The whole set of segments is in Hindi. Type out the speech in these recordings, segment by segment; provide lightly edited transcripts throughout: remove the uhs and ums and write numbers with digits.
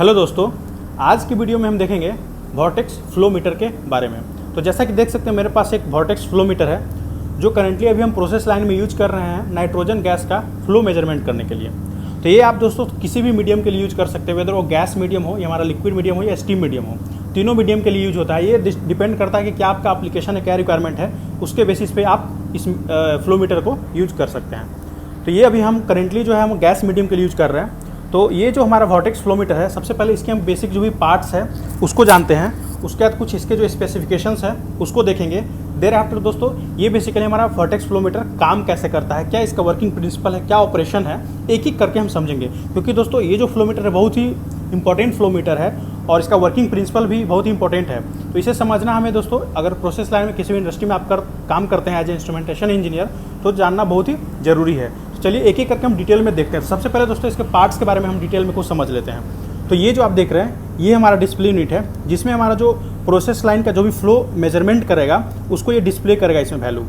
हेलो दोस्तों, आज की वीडियो में हम देखेंगे वोर्टेक्स फ्लो मीटर के बारे में। तो जैसा कि देख सकते हैं मेरे पास एक वोर्टेक्स फ्लो मीटर है जो करंटली अभी हम प्रोसेस लाइन में यूज कर रहे हैं नाइट्रोजन गैस का फ्लो मेजरमेंट करने के लिए। तो ये आप दोस्तों किसी भी मीडियम के लिए यूज कर सकते हैं, वेदर वो गैस मीडियम हो या हमारा लिक्विड मीडियम हो या स्टीम मीडियम हो, तीनों मीडियम के लिए यूज होता है। ये डिपेंड करता है कि क्या आपका एप्लीकेशन है, क्या रिक्वायरमेंट है, उसके बेसिस पे आप इस फ्लो मीटर को यूज कर सकते हैं। तो ये अभी हम करेंटली जो है हम गैस मीडियम के लिए यूज कर रहे हैं। तो ये जो हमारा वोर्टेक्स फ्लो मीटर है, सबसे पहले इसके हम बेसिक जो भी पार्ट्स है उसको जानते हैं। उसके बाद कुछ इसके जो स्पेसिफिकेशंस है उसको देखेंगे। देर आफ्टर दोस्तों ये बेसिकली हमारा वोर्टेक्स फ्लो मीटर काम कैसे करता है, क्या इसका वर्किंग प्रिंसिपल है, क्या ऑपरेशन है, एक एक करके हम समझेंगे। क्योंकि दोस्तों ये जो फ्लो मीटर है बहुत ही इंपॉर्टेंट फ्लो मीटर है और इसका वर्किंग प्रिंसिपल भी बहुत ही इंपॉर्टेंट है। तो इसे समझना हमें दोस्तों, अगर प्रोसेस लाइन में किसी भी इंडस्ट्री में आप काम करते हैं एज ए इंस्ट्रूमेंटेशन इंजीनियर, तो जानना बहुत ही ज़रूरी है। तो चलिए एक एक करके हम डिटेल में देखते हैं। सबसे पहले दोस्तों इसके पार्ट्स के बारे में हम डिटेल में कुछ समझ लेते हैं। तो ये जो आप देख रहे हैं ये हमारा डिस्प्ले यूनिट है, जिसमें हमारा जो प्रोसेस लाइन का जो भी फ्लो मेजरमेंट करेगा उसको ये डिस्प्ले करेगा इसमें वैल्यू।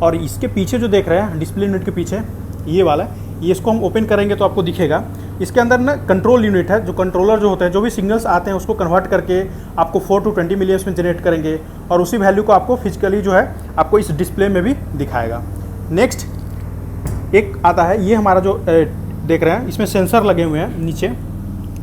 और इसके पीछे जो देख रहे हैं डिस्प्ले यूनिट के पीछे ये वाला, ये इसको हम ओपन करेंगे तो आपको दिखेगा। इसके अंदर ना कंट्रोल यूनिट है, जो कंट्रोलर जो होते हैं, जो भी सिग्नल्स आते हैं उसको कन्वर्ट करके आपको 4 to 20 मिलियंस में जनरेट करेंगे और उसी वैल्यू को आपको फिजिकली जो है आपको इस डिस्प्ले में भी दिखाएगा। नेक्स्ट एक आता है, ये हमारा जो देख रहे हैं इसमें सेंसर लगे हुए हैं नीचे।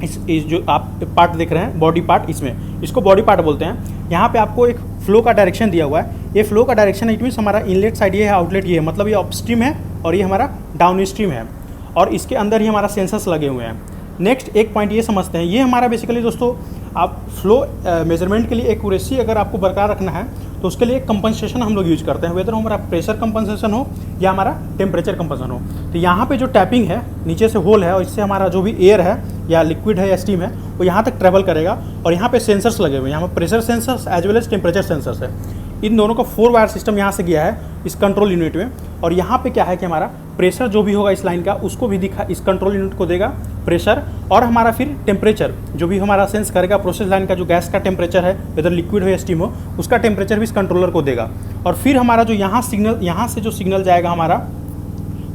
इस जो आप पार्ट देख रहे हैं बॉडी पार्ट, इसमें इसको बॉडी पार्ट बोलते हैं। यहाँ पे आपको एक फ्लो का डायरेक्शन दिया हुआ है। ये फ्लो का डायरेक्शन इट मीन्स हमारा इनलेट साइड ये है, आउटलेट ये है, मतलब ये अपस्ट्रीम है और ये हमारा डाउन स्ट्रीम है और इसके अंदर ही हमारा सेंसर्स लगे हुए हैं। नेक्स्ट एक पॉइंट ये समझते हैं, ये हमारा बेसिकली दोस्तों आप फ्लो मेजरमेंट के लिए एक्यूरेसी अगर आपको बरकरार रखना है तो उसके लिए कंपनसेशन हम लोग यूज करते हैं, वेदर हमारा प्रेशर कंपनसेशन हो या हमारा टेम्परेचर कंपनसेशन हो। तो यहाँ पे जो टैपिंग है, नीचे से होल है और इससे हमारा जो भी एयर है या लिक्विड है या स्टीम है वो यहाँ तक ट्रेवल करेगा। और यहाँ पे सेंसर्स लगे हुए हैं, यहाँ पर pressure sensors as well as temperature sensors है। इन दोनों का 4 वायर सिस्टम यहाँ से गया है इस कंट्रोल यूनिट में। और यहाँ पे क्या है कि हमारा प्रेशर जो भी होगा इस लाइन का उसको भी दिखा, इस कंट्रोल यूनिट को देगा प्रेशर, और हमारा फिर टेम्परेचर जो भी हमारा सेंस करेगा प्रोसेस लाइन का जो गैस का टेम्परेचर है, वेदर लिक्विड हो या स्टीम हो, उसका टेम्परेचर भी इस कंट्रोलर को देगा। और फिर हमारा जो यहाँ सिग्नल, यहाँ से जो सिग्नल जाएगा हमारा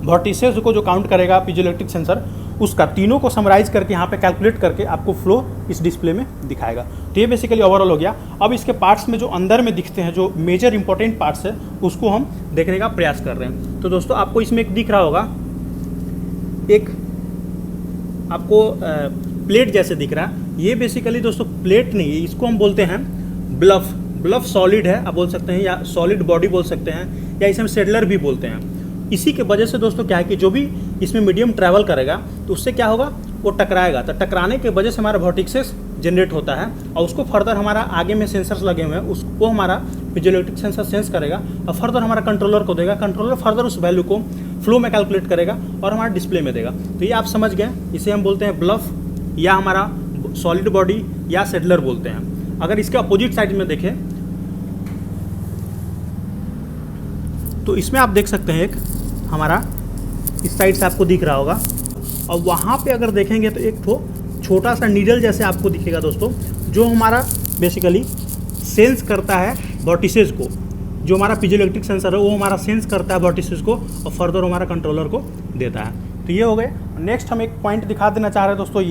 वोर्टिसेस को जो काउंट करेगा पीजोइलेक्ट्रिक सेंसर, उसका तीनों को समराइज करके यहाँ पे कैलकुलेट करके आपको फ्लो इस डिस्प्ले में दिखाएगा। तो ये बेसिकली ओवरऑल हो गया। अब इसके पार्ट्स में जो अंदर में दिखते हैं, जो मेजर इंपॉर्टेंट पार्ट्स है, उसको हम देखने का प्रयास कर रहे हैं। तो दोस्तों आपको इसमें एक दिख रहा होगा, एक आपको प्लेट जैसे दिख रहा है। ये बेसिकली दोस्तों प्लेट नहीं है, इसको हम बोलते हैं ब्लफ। ब्लफ सॉलिड है आप बोल सकते हैं, या सॉलिड बॉडी बोल सकते हैं, या इसे हम सेडलर भी बोलते हैं। इसी के वजह से दोस्तों क्या है कि जो भी इसमें मीडियम ट्रैवल करेगा तो उससे क्या होगा, वो टकराएगा। तो टकराने के वजह से हमारा वोर्टिसेस जनरेट होता है और उसको फर्दर हमारा आगे में सेंसर्स लगे हुए हैं, उसको हमारा पीजोइलेक्ट्रिक सेंसर सेंस करेगा और फर्दर हमारा कंट्रोलर को देगा। कंट्रोलर फर्दर उस वैल्यू को फ्लो में कैलकुलेट करेगा और हमारा डिस्प्ले में देगा। तो ये आप समझ गए, इसे हम बोलते हैं ब्लफ या हमारा सॉलिड बॉडी या सेडलर बोलते हैं। अगर इसके अपोजिट साइड में देखें तो इसमें आप देख सकते हैं एक हमारा इस साइड से आपको दिख रहा होगा, और वहाँ पे अगर देखेंगे तो एक तो छोटा सा नीडल जैसे आपको दिखेगा दोस्तों, जो हमारा बेसिकली सेंस करता है वोर्टिसेस को। जो हमारा पीजोइलेक्ट्रिक सेंसर है वो हमारा सेंस करता है वोर्टिसेस को और फर्दर हमारा कंट्रोलर को देता है। तो ये हो गए। नेक्स्ट हम एक पॉइंट दिखा देना चाह रहे हैं दोस्तों,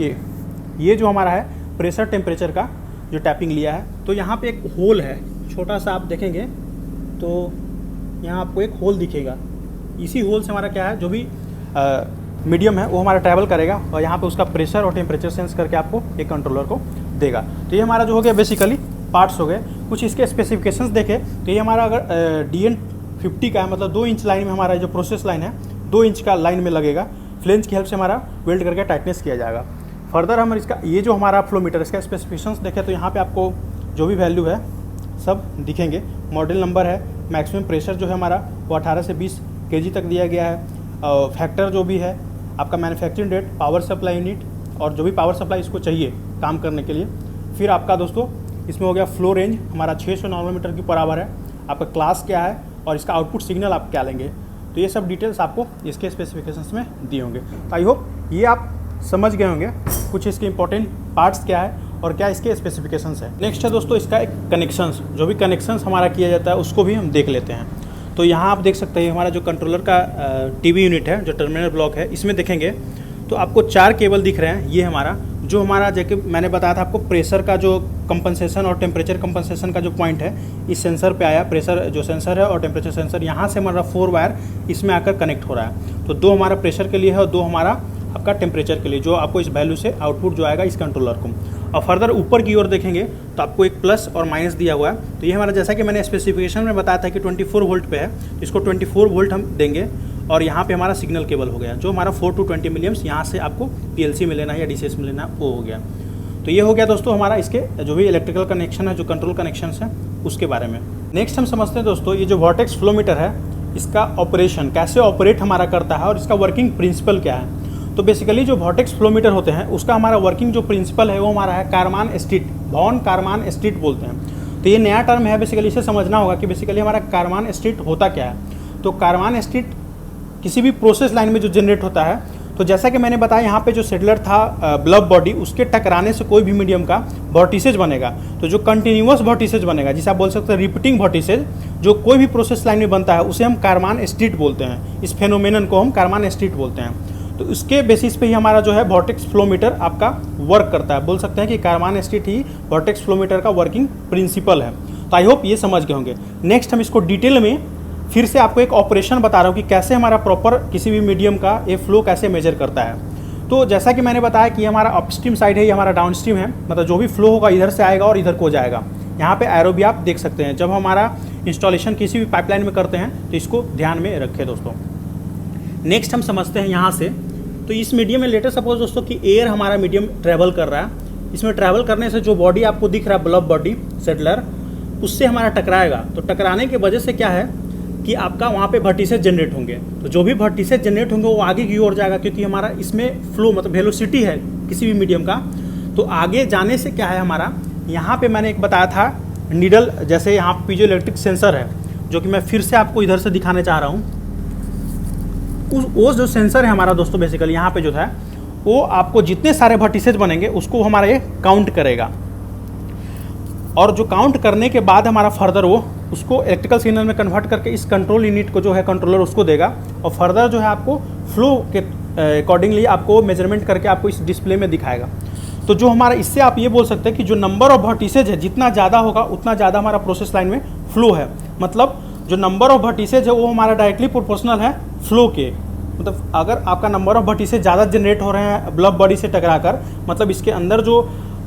ये जो हमारा है प्रेशर टेम्परेचर का जो टैपिंग लिया है, तो यहाँ पर एक होल है छोटा सा, आप देखेंगे तो यहाँ आपको एक होल दिखेगा। इसी होल से हमारा क्या है, जो भी मीडियम है वो हमारा ट्रैवल करेगा और यहाँ पे उसका प्रेशर और टेम्परेचर सेंस करके आपको एक कंट्रोलर को देगा। तो ये हमारा जो हो गया बेसिकली पार्ट्स हो गए। कुछ इसके स्पेसिफिकेशंस देखें तो ये हमारा अगर DN50 का है, मतलब 2 इंच लाइन में हमारा जो प्रोसेस लाइन है 2 इंच का लाइन में लगेगा। फ्लेंज की हेल्प से हमारा वेल्ड करके टाइटनेस किया जाएगा। फर्दर हम इसका ये जो हमारा फ्लो मीटर, इसका स्पेसिफिकेशंस देखें तो यहाँ पर आपको जो भी वैल्यू है सब दिखेंगे। मॉडल नंबर है, मैक्सिमम प्रेशर जो है हमारा वो 18 से 20 kg तक दिया गया है। फैक्टर जो भी है आपका manufacturing date, power supply unit और जो भी पावर सप्लाई इसको चाहिए काम करने के लिए। फिर आपका दोस्तों इसमें हो गया फ्लो रेंज हमारा 600 नैनोमीटर की बराबर है। आपका क्लास क्या है और इसका आउटपुट सिग्नल आप क्या लेंगे, तो ये सब डिटेल्स आपको इसके स्पेसिफिकेशंस में दिए होंगे। आई होप ये आप समझ गए होंगे कुछ इसके इंपॉर्टेंट पार्ट्स क्या है और क्या इसके स्पेसिफिकेशंस है। नेक्स्ट है दोस्तों इसका एक कनेक्शंस, जो भी कनेक्शंस हमारा किया जाता है उसको भी हम देख लेते हैं। तो यहाँ आप देख सकते हैं हमारा जो कंट्रोलर का टीवी यूनिट है, जो टर्मिनल ब्लॉक है, इसमें देखेंगे तो आपको 4 केबल दिख रहे हैं। ये हमारा जो हमारा जैसे मैंने बताया था आपको प्रेशर का जो कंपनसेशन और टेम्परेचर कंपनसेशन का जो पॉइंट है इस सेंसर पे आया, प्रेशर जो सेंसर है और टेम्परेचर सेंसर, यहाँ से हमारा 4 वायर इसमें आकर कनेक्ट हो रहा है। तो 2 हमारा प्रेशर के लिए है और 2 हमारा आपका टेम्परेचर के लिए, जो आपको इस वैल्यू से आउटपुट जो आएगा इस कंट्रोलर को। और फर्दर ऊपर की ओर देखेंगे तो आपको एक प्लस और माइनस दिया हुआ है। तो ये हमारा, जैसा कि मैंने स्पेसिफिकेशन में बताया था कि 24 वोल्ट पे है, इसको 24 वोल्ट हम देंगे और यहाँ पे हमारा सिग्नल केबल हो गया, जो हमारा 4 to 20 मिलियम्स यहाँ से आपको पीएलसी में लेना है या डीसीएस में लेना है, वो हो गया। तो ये हो गया दोस्तों हमारा इसके जो भी इलेक्ट्रिकल कनेक्शन है, जो कंट्रोल कनेक्शन है उसके बारे में। नेक्स्ट हम समझते हैं दोस्तों ये जो वोर्टेक्स फ्लो मीटर है इसका ऑपरेशन कैसे ऑपरेट हमारा करता है और इसका वर्किंग प्रिंसिपल क्या है। तो बेसिकली जो वोर्टेक्स फ्लो मीटर होते हैं उसका हमारा वर्किंग जो प्रिंसिपल है वो हमारा है Karman street, von Karman street बोलते हैं। तो ये नया टर्म है, बेसिकली इसे समझना होगा कि बेसिकली हमारा कारमान स्ट्रीट होता क्या है। तो कारमान स्ट्रीट किसी भी प्रोसेस लाइन में जो जनरेट होता है, तो जैसा कि मैंने बताया यहाँ पे जो सेटलर था ब्लब बॉडी, उसके टकराने से कोई भी मीडियम का वोर्टिसेज बनेगा। तो जो कंटिन्यूअस वोर्टिसेज बनेगा, जिसे आप बोल सकते हैं रिपीटिंग वोर्टिसेज, जो कोई भी प्रोसेस लाइन में बनता है उसे हम कारमान स्ट्रीट बोलते हैं। इस फेनोमेनन को हम कारमान स्ट्रीट बोलते हैं। तो इसके बेसिस पे ही हमारा जो है वोर्टेक्स फ्लो मीटर आपका वर्क करता है। बोल सकते हैं कि कारमान स्ट्रीट ही वोर्टेक्स फ्लो मीटर का वर्किंग प्रिंसिपल है। तो आई होप ये समझ गए होंगे। नेक्स्ट हम इसको डिटेल में फिर से आपको एक ऑपरेशन बता रहा हूँ कि कैसे हमारा प्रॉपर किसी भी मीडियम का ये फ्लो कैसे मेजर करता है। तो जैसा कि मैंने बताया कि हमारा अपस्ट्रीम साइड है, ये हमारा डाउनस्ट्रीम है, मतलब जो भी फ्लो होगा इधर से आएगा और इधर को जाएगा। यहाँ पे एरो भी आप देख सकते हैं। जब हमारा इंस्टॉलेशन किसी भी पाइपलाइन में करते हैं तो इसको ध्यान में रखें दोस्तों। नेक्स्ट हम समझते हैं यहाँ से, तो इस मीडियम में लेटर सपोज दोस्तों कि एयर हमारा मीडियम ट्रैवल कर रहा है। इसमें ट्रैवल करने से जो बॉडी आपको दिख रहा है ब्लब बॉडी सेटलर, उससे हमारा टकराएगा। तो टकराने की वजह से क्या है कि आपका वहाँ पे वर्टिसेज जनरेट होंगे। तो जो भी वर्टिसेज जनरेट होंगे वो आगे की ओर जाएगा, क्योंकि हमारा इसमें फ्लो मतलब वेलोसिटी है किसी भी मीडियम का। तो आगे जाने से क्या है हमारा, यहाँ पे मैंने एक बताया था नीडल, जैसे यहाँ पीजो इलेक्ट्रिक सेंसर है, जो कि मैं फिर से आपको इधर से दिखाने चाह रहा हूँ। वो जो सेंसर है हमारा दोस्तों बेसिकली यहाँ पे जो था, वो आपको जितने सारे वर्टिसेज बनेंगे उसको हमारा ये काउंट करेगा। और जो काउंट करने के बाद हमारा फर्दर वो उसको इलेक्ट्रिकल सिग्नल में कन्वर्ट करके इस कंट्रोल यूनिट को जो है कंट्रोलर उसको देगा। और फर्दर जो है आपको फ्लो के अकॉर्डिंगली आपको मेजरमेंट करके आपको इस डिस्प्ले में दिखाएगा। तो जो हमारा इससे आप ये बोल सकते हैं कि जो नंबर ऑफ वर्टिसेज है जितना ज़्यादा होगा उतना ज़्यादा हमारा प्रोसेस लाइन में फ्लो है। मतलब जो नंबर ऑफ वर्टिसेज है वो हमारा डायरेक्टली प्रोपोर्शनल है फ्लो के। मतलब अगर आपका नंबर ऑफ वर्टिसेज ज़्यादा जनरेट हो रहे हैं ब्लब बॉडी से टकराकर, मतलब इसके अंदर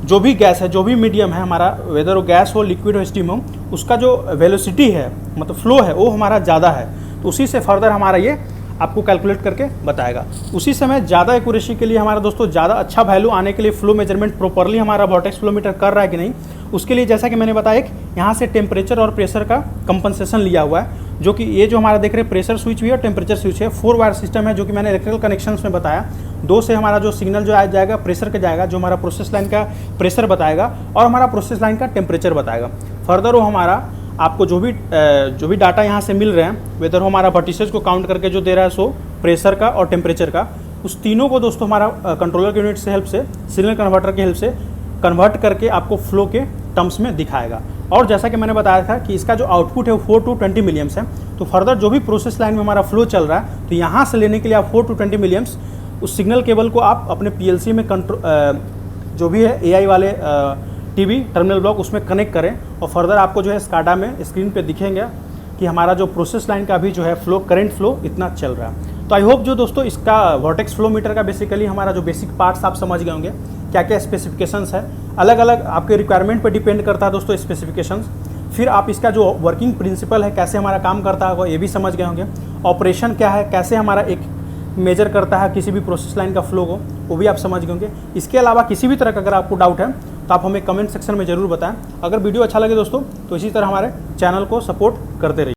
जो भी गैस है, जो भी मीडियम है हमारा, वेदर वो गैस हो, लिक्विड हो, स्टीम हो, उसका जो वेलोसिटी है मतलब फ्लो है वो हमारा ज़्यादा है। तो उसी से फर्दर हमारा ये आपको कैलकुलेट करके बताएगा। उसी समय ज़्यादा एक्यूरेसी के लिए हमारा दोस्तों ज़्यादा अच्छा वैल्यू आने के लिए फ्लो मेजरमेंट प्रॉपरली हमारा वोर्टेक्स फ्लो मीटर कर रहा है कि नहीं, उसके लिए जैसा कि मैंने बताया एक यहाँ से टेम्परेचर और प्रेशर का कंपनसेशन लिया हुआ है। जो कि ये जो हमारा देख रहे हैं प्रेशर स्विच भी है और टेम्परेचर स्विच है। 4 वायर सिस्टम है, जो कि मैंने इलेक्ट्रिकल कनेक्शंस में बताया। 2 से हमारा जो सिग्नल जो आ जाएगा प्रेशर के जाएगा, जो हमारा प्रोसेस लाइन का प्रेशर बताएगा और हमारा प्रोसेस लाइन का टेम्परेचर बताएगा। फर्दर वो हमारा आपको जो भी डाटा यहाँ से मिल रहे हैं, वेदर वो हमारा वर्टिसेज को काउंट करके जो दे रहा है, सो प्रेशर का और टेम्परेचर का, उस तीनों को दोस्तों हमारा कंट्रोलर के यूनिट से हेल्प से, सिग्नल कन्वर्टर की हेल्प से कन्वर्ट करके आपको फ्लो के टर्म्स में दिखाएगा। और जैसा कि मैंने बताया था कि इसका जो आउटपुट है वो 4 to 20 मिलियम्स है। तो फर्दर जो भी प्रोसेस लाइन में हमारा फ्लो चल रहा है, तो यहाँ से लेने के लिए आप 4 to 20 मिलियम्स उस सिग्नल केबल को आप अपने पीएलसी में जो भी है एआई वाले टीवी टर्मिनल ब्लॉक उसमें कनेक्ट करें। और फर्दर आपको जो है स्काडा में स्क्रीन पे दिखेंगे कि हमारा जो प्रोसेस लाइन का भी जो है फ्लो, करंट फ्लो इतना चल रहा है। तो आई होप जो दोस्तों इसका वोर्टेक्स फ्लो मीटर का बेसिकली हमारा जो बेसिक पार्ट्स आप समझ गए होंगे, क्या क्या स्पेसिफिकेशंस है। अलग अलग आपके रिक्वायरमेंट पर डिपेंड करता है दोस्तों स्पेसिफिकेशंस। फिर आप इसका जो वर्किंग प्रिंसिपल है, कैसे हमारा काम करता है, वो ये भी समझ गए होंगे। ऑपरेशन क्या है, कैसे हमारा एक मेजर करता है किसी भी प्रोसेस लाइन का फ्लो को, वो भी आप समझ गए होंगे। इसके अलावा किसी भी तरह का अगर आपको डाउट है तो आप हमें कमेंट सेक्शन में ज़रूर बताएं। अगर वीडियो अच्छा लगे दोस्तों तो इसी तरह हमारे चैनल को सपोर्ट करते रहिए।